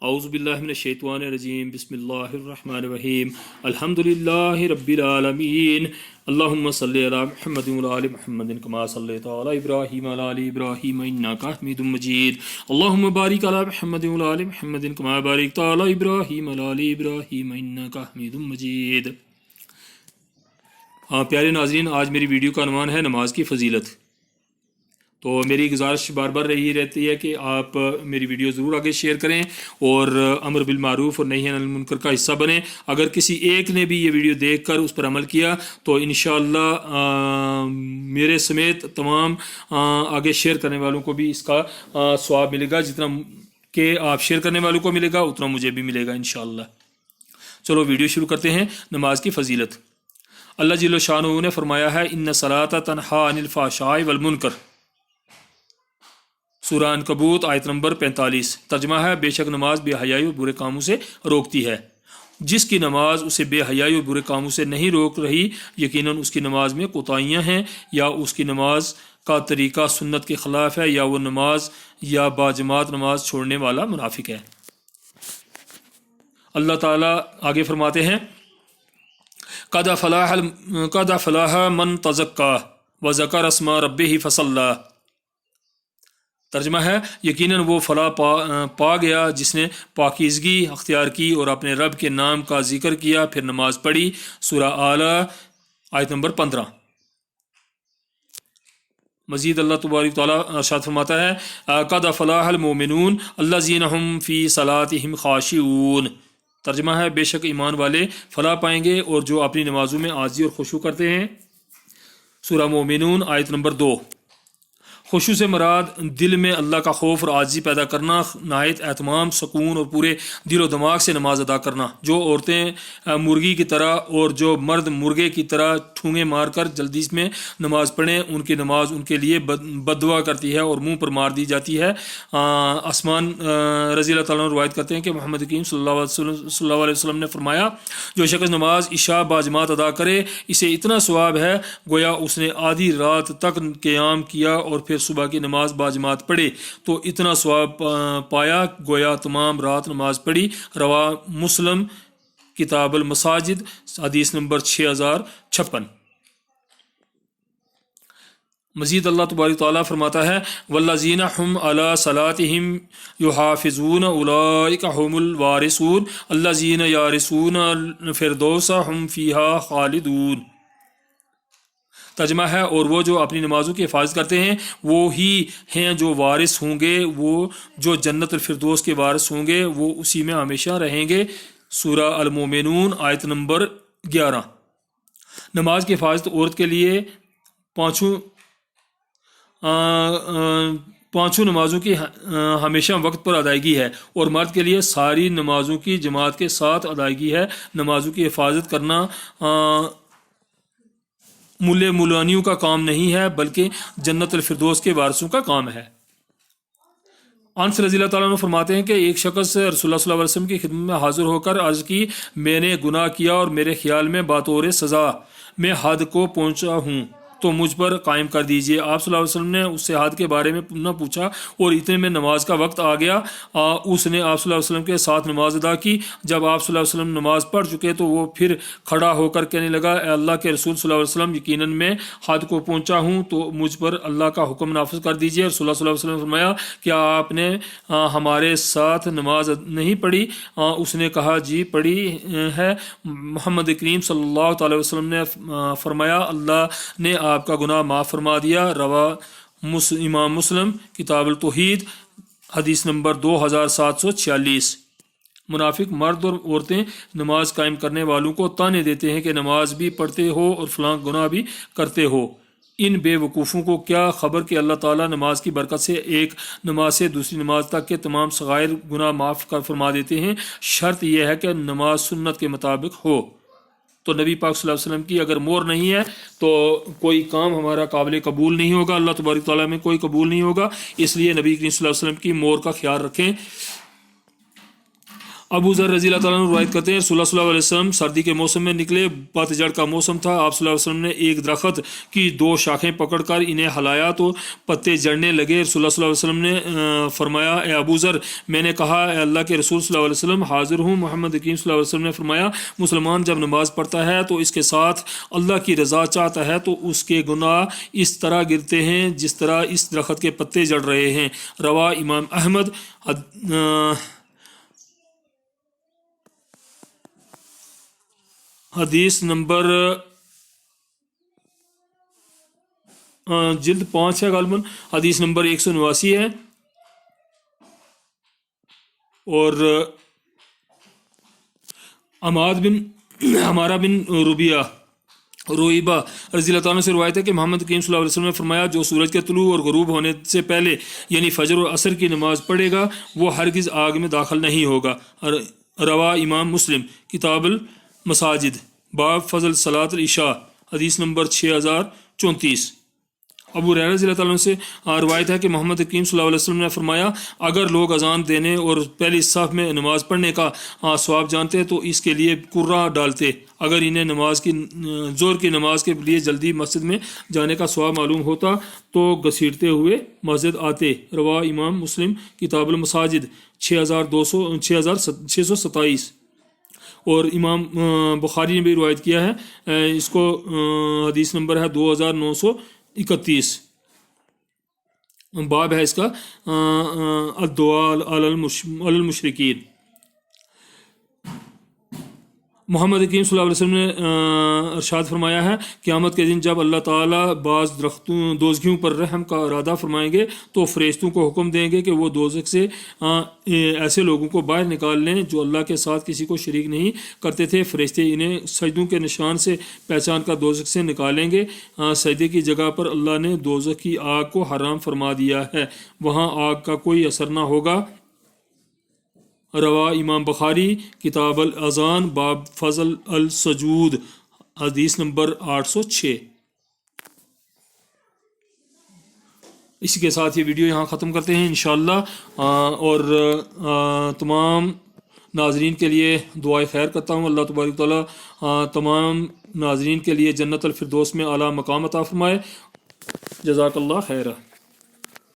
اعوذ باللہ من الشیطان الرجیم بسم اللہ الرحمن الرحیم الحمدللہ رب العالمین اللہم صلی علی محمد وعلی آل محمد کما صلیت علی ابراہیم وعلی آل ابراہیم انک حمید مجید اللہم بارک علی محمد وعلی آل محمد کما بارکت علی ابراہیم وعلی آل ابراہیم انک حمید مجید۔ پیارے ناظرین، آج میری ویڈیو کا عنوان ہے نماز کی فضیلت۔ تو میری گزارش بار بار رہی رہتی ہے کہ آپ میری ویڈیو ضرور آگے شیئر کریں اور امر بالمعروف اور نہی عن المنکر کا حصہ بنیں۔ اگر کسی ایک نے بھی یہ ویڈیو دیکھ کر اس پر عمل کیا تو انشاءاللہ میرے سمیت تمام آگے شیئر کرنے والوں کو بھی اس کا ثواب ملے گا۔ جتنا کہ آپ شیئر کرنے والوں کو ملے گا اتنا مجھے بھی ملے گا انشاءاللہ۔ چلو ویڈیو شروع کرتے ہیں۔ نماز کی فضیلت۔ اللہ جل شانہ نے فرمایا ہے ان الصلاۃ تنہی عن الفحشاء والمنکر، سورہ عنکبوت آیت نمبر 45۔ ترجمہ ہے بے شک نماز بے حیائی اور برے کاموں سے روکتی ہے۔ جس کی نماز اسے بے حیائی اور برے کاموں سے نہیں روک رہی، یقیناً اس کی نماز میں کوتاہیاں ہیں، یا اس کی نماز کا طریقہ سنت کے خلاف ہے، یا وہ نماز یا باجماعت نماز چھوڑنے والا منافق ہے۔ اللہ تعالیٰ آگے فرماتے ہیں قد افلح من تزکا وذکر اسم ربہ فصلی۔ ترجمہ ہے یقیناً وہ فلاح پا گیا جس نے پاکیزگی اختیار کی اور اپنے رب کے نام کا ذکر کیا پھر نماز پڑھی، سورہ اعلی آیت نمبر 15۔ مزید اللہ تبارک تعالیٰ ارشاد فرماتا ہے قد افلح المؤمنون الذین هم فی صلاتهم خاشعون۔ ترجمہ ہے بے شک ایمان والے فلاح پائیں گے اور جو اپنی نمازوں میں عاجزی اور خشوع کرتے ہیں، سورہ مومنون آیت نمبر 2۔ خشوع سے مراد دل میں اللہ کا خوف اور عاجزی پیدا کرنا، نہایت اہتمام، سکون اور پورے دل و دماغ سے نماز ادا کرنا۔ جو عورتیں مرغی کی طرح اور جو مرد مرغے کی طرح ٹھونگے مار کر جلدی میں نماز پڑھیں، ان کی نماز ان کے لیے بد دعا کرتی ہے اور منہ پر مار دی جاتی ہے۔ عثمان رضی اللہ تعالیٰ عنہ روایت کرتے ہیں کہ محمد کریم صلی اللہ علیہ وسلم نے فرمایا جو شخص نماز عشاء باجماعت ادا کرے اسے اتنا ثواب ہے گویا اس نے آدھی رات تک قیام کیا اور پھر صبح کی نماز باجماعت پڑھے تو اتنا ثواب پایا گویا تمام رات نماز پڑھی۔ رواہ مسلم کتاب المساجد حدیث نمبر 6056۔ مزید اللہ تبارک تعالیٰ فرماتا ہے والذین هم علی صلاتهم یحافظون اولئک هم الوارثون الذین یرثون الفردوس هم فیہا خالدون۔ ترجمہ ہے اور وہ جو اپنی نمازوں کی حفاظت کرتے ہیں وہ ہی ہیں جو وارث ہوں گے، وہ جو جنت الفردوس کے وارث ہوں گے وہ اسی میں ہمیشہ رہیں گے، سورہ المومنون آیت نمبر 11۔ نماز کی حفاظت عورت کے لیے پانچوں نمازوں کی ہمیشہ وقت پر ادائیگی ہے اور مرد کے لیے ساری نمازوں کی جماعت کے ساتھ ادائیگی ہے۔ نمازوں کی حفاظت کرنا مولانیوں کا کام نہیں ہے بلکہ جنت الفردوس کے وارثوں کا کام ہے۔ انس رضی اللہ تعالیٰ عنہ فرماتے ہیں کہ ایک شخص رسول اللہ صلی اللہ علیہ وسلم کی خدمت میں حاضر ہو کر عرض کی میں نے گناہ کیا اور میرے خیال میں بطور سزا میں حد کو پہنچا ہوں تو مجھ پر قائم کر دیجیے۔ آپ صلی اللہ علیہ وسلم نے اس سے حد کے بارے میں نہ پوچھا اور اتنے میں نماز کا وقت آ گیا۔ اس نے آپ صلی اللہ علیہ وسلم کے ساتھ نماز ادا کی۔ جب آپ صلی اللہ علیہ وسلم نماز پڑھ چکے تو وہ پھر کھڑا ہو کر کہنے لگا اے اللہ کے رسول صلی اللہ علیہ وسلم یقیناً میں حد کو پہنچا ہوں تو مجھ پر اللہ کا حکم نافذ کر دیجیے۔ رسول اللہ صلی اللہ علیہ وسلم نے فرمایا کیا آپ نے ہمارے ساتھ نماز نہیں پڑھی؟ اس نے کہا جی پڑھی ہے۔ محمد کریم صلی اللہ تعالی وسلم نے فرمایا اللہ نے آپ کا گناہ معاف فرما دیا۔ رواہ امام مسلم کتاب التوحید حدیث نمبر 2746۔ منافق مرد اور عورتیں نماز قائم کرنے والوں کو طعنے دیتے ہیں کہ نماز بھی پڑھتے ہو اور فلاں گناہ بھی کرتے ہو۔ ان بے وقوفوں کو کیا خبر کہ اللہ تعالیٰ نماز کی برکت سے ایک نماز سے دوسری نماز تک کے تمام صغائر گناہ معاف فرما دیتے ہیں۔ شرط یہ ہے کہ نماز سنت کے مطابق ہو۔ تو نبی پاک صلی اللہ علیہ وسلم کی اگر مہر نہیں ہے تو کوئی کام ہمارا قابل قبول نہیں ہوگا، اللہ تبارک تعالیٰ میں کوئی قبول نہیں ہوگا۔ اس لیے نبی کریم صلی اللہ علیہ وسلم کی مہر کا خیال رکھیں۔ ابو ذر رضی اللہ تعالیٰ عنہ روایت کرتے ہیں رسول اللہ صلی اللہ علیہ وسلم سردی کے موسم میں نکلے، پتجھڑ کا موسم تھا، آپ صلی اللہ علیہ وسلم نے ایک درخت کی 2 شاخیں پکڑ کر انہیں ہلایا تو پتے جڑنے لگے۔ رسول اللہ صلی اللہ علیہ وسلم نے فرمایا اے ابو ذر، میں نے کہا اے اللہ کے رسول صلی اللہ علیہ وسلم حاضر ہوں۔ محمد حکیم صلی اللہ علیہ وسلم نے فرمایا مسلمان جب نماز پڑھتا ہے تو اس کے ساتھ اللہ کی رضا چاہتا ہے تو اس کے گناہ اس طرح گرتے ہیں جس طرح اس درخت کے پتے جڑ رہے ہیں۔ روا امام احمد۔ حدیث نمبر جلد 5 ہے غالباً، حدیث نمبر 189 ہے۔ اور ہمارا بن رویبہ رضی اللہ تعالیٰ سے روایت ہے کہ محمد کریم صلی اللہ علیہ وسلم نے فرمایا جو سورج کے طلوع اور غروب ہونے سے پہلے یعنی فجر اور عصر کی نماز پڑھے گا وہ ہرگز آگ میں داخل نہیں ہوگا۔ روا امام مسلم کتاب المساجد باب فضل صلاۃ العشاء حدیث نمبر 6034۔ ابو ہریرہ رضی اللہ تعالیٰ عنہ سے روایت ہے کہ محمد کریم صلی اللہ علیہ وسلم نے فرمایا اگر لوگ اذان دینے اور پہلی صف میں نماز پڑھنے کا ثواب جانتے تو اس کے لیے کرہ ڈالتے، اگر انہیں ظہر کی نماز کے لیے جلدی مسجد میں جانے کا ثواب معلوم ہوتا تو گھسیٹتے ہوئے مسجد آتے۔ روا امام مسلم کتاب المساجد 6627۔ اور امام بخاری نے بھی روایت کیا ہے، اس کو حدیث نمبر ہے 2931۔ باب ہے اس کا الدعاء علی المشرکین۔ محمد کریم صلی اللہ علیہ وسلم نے ارشاد فرمایا ہے قیامت کے دن جب اللہ تعالیٰ بعض دوزخیوں پر رحم کا ارادہ فرمائیں گے تو فرشتوں کو حکم دیں گے کہ وہ دوزخ سے ایسے لوگوں کو باہر نکال لیں جو اللہ کے ساتھ کسی کو شریک نہیں کرتے تھے۔ فرشتے انہیں سجدوں کے نشان سے پہچان کر دوزخ سے نکالیں گے۔ سجدے کی جگہ پر اللہ نے دوزخ کی آگ کو حرام فرما دیا ہے، وہاں آگ کا کوئی اثر نہ ہوگا۔ روا امام بخاری کتاب الاذان باب فضل السجود حدیث نمبر 806۔ اسی کے ساتھ یہ ویڈیو یہاں ختم کرتے ہیں انشاءاللہ، اور تمام ناظرین کے لیے دعائے خیر کرتا ہوں۔ اللہ تبارک تعالیٰ تمام ناظرین کے لیے جنت الفردوس میں اعلیٰ مقام عطا فرمائے۔ جزاک اللہ خیرہ۔